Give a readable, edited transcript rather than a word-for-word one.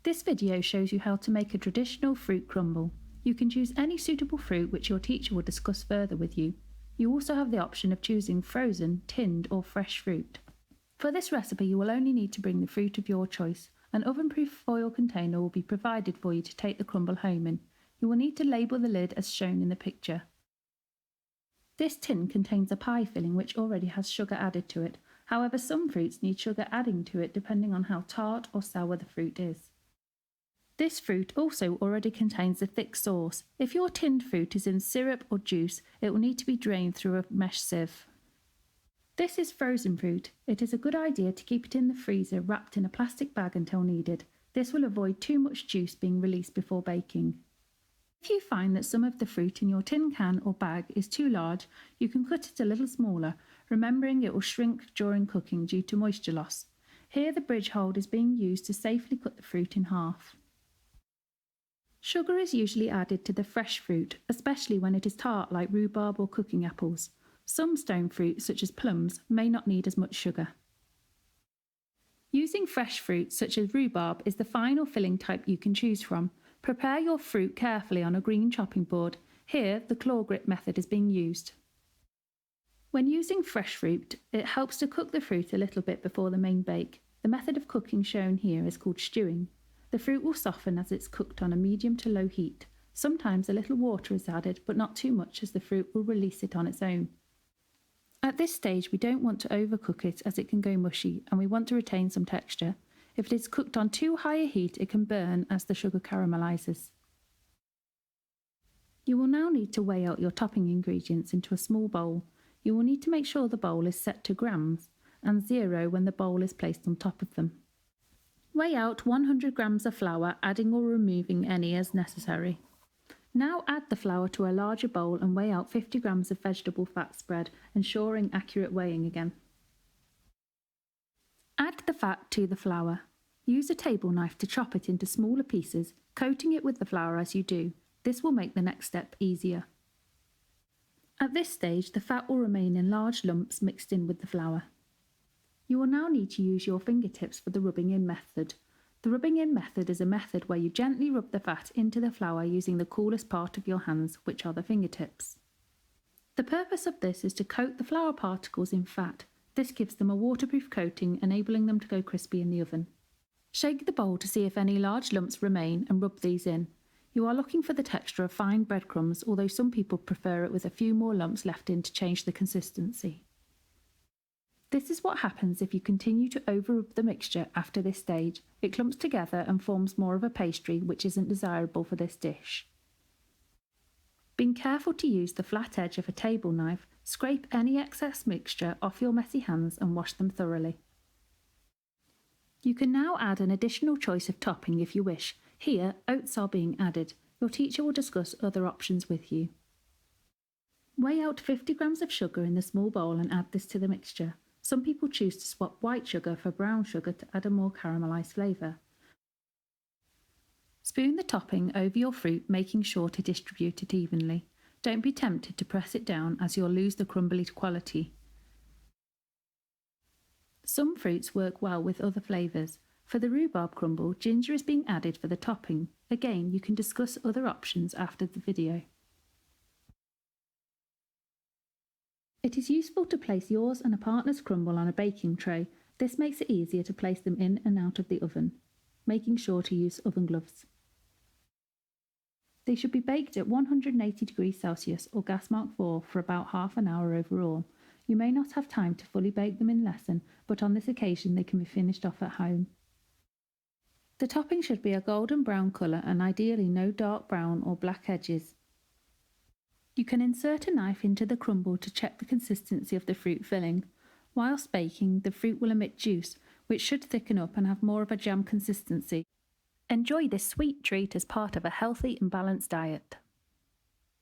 This video shows you how to make a traditional fruit crumble. You can choose any suitable fruit which your teacher will discuss further with you. You also have the option of choosing frozen, tinned or fresh fruit. For this recipe you will only need to bring the fruit of your choice. An oven-proof foil container will be provided for you to take the crumble home in. You will need to label the lid as shown in the picture. This tin contains a pie filling which already has sugar added to it. However, some fruits need sugar adding to it depending on how tart or sour the fruit is. This fruit also already contains a thick sauce. If your tinned fruit is in syrup or juice, it will need to be drained through a mesh sieve. This is frozen fruit. It is a good idea to keep it in the freezer wrapped in a plastic bag until needed. This will avoid too much juice being released before baking. If you find that some of the fruit in your tin can or bag is too large, you can cut it a little smaller, remembering it will shrink during cooking due to moisture loss. Here the bridge hold is being used to safely cut the fruit in half. Sugar is usually added to the fresh fruit, especially when it is tart like rhubarb or cooking apples. Some stone fruit, such as plums, may not need as much sugar. Using fresh fruit, such as rhubarb, is the final filling type you can choose from. Prepare your fruit carefully on a green chopping board. Here, the claw grip method is being used. When using fresh fruit, it helps to cook the fruit a little bit before the main bake. The method of cooking shown here is called stewing. The fruit will soften as it's cooked on a medium to low heat. Sometimes a little water is added, but not too much as the fruit will release it on its own. At this stage we don't want to overcook it as it can go mushy and we want to retain some texture. If it is cooked on too high a heat it can burn as the sugar caramelises. You will now need to weigh out your topping ingredients into a small bowl. You will need to make sure the bowl is set to grams and 0 when the bowl is placed on top of them. Weigh out 100 grams of flour, adding or removing any as necessary. Now add the flour to a larger bowl and weigh out 50 grams of vegetable fat spread, ensuring accurate weighing again. Add the fat to the flour. Use a table knife to chop it into smaller pieces, coating it with the flour as you do. This will make the next step easier. At this stage, the fat will remain in large lumps mixed in with the flour. You will now need to use your fingertips for the rubbing in method. The rubbing in method is a method where you gently rub the fat into the flour using the coolest part of your hands, which are the fingertips. The purpose of this is to coat the flour particles in fat. This gives them a waterproof coating, enabling them to go crispy in the oven. Shake the bowl to see if any large lumps remain and rub these in. You are looking for the texture of fine breadcrumbs, although some people prefer it with a few more lumps left in to change the consistency. This is what happens if you continue to over-rub the mixture after this stage. It clumps together and forms more of a pastry, which isn't desirable for this dish. Being careful to use the flat edge of a table knife, scrape any excess mixture off your messy hands and wash them thoroughly. You can now add an additional choice of topping if you wish. Here, oats are being added. Your teacher will discuss other options with you. Weigh out 50 grams of sugar in the small bowl and add this to the mixture. Some people choose to swap white sugar for brown sugar to add a more caramelised flavour. Spoon the topping over your fruit, making sure to distribute it evenly. Don't be tempted to press it down as you'll lose the crumbly quality. Some fruits work well with other flavours. For the rhubarb crumble, ginger is being added for the topping. Again, you can discuss other options after the video. It is useful to place yours and a partner's crumble on a baking tray. This makes it easier to place them in and out of the oven, making sure to use oven gloves. They should be baked at 180 degrees Celsius or gas mark 4 for about half an hour overall. You may not have time to fully bake them in lesson, but on this occasion they can be finished off at home. The topping should be a golden brown colour and ideally no dark brown or black edges. You can insert a knife into the crumble to check the consistency of the fruit filling. Whilst baking, the fruit will emit juice, which should thicken up and have more of a jam consistency. Enjoy this sweet treat as part of a healthy and balanced diet.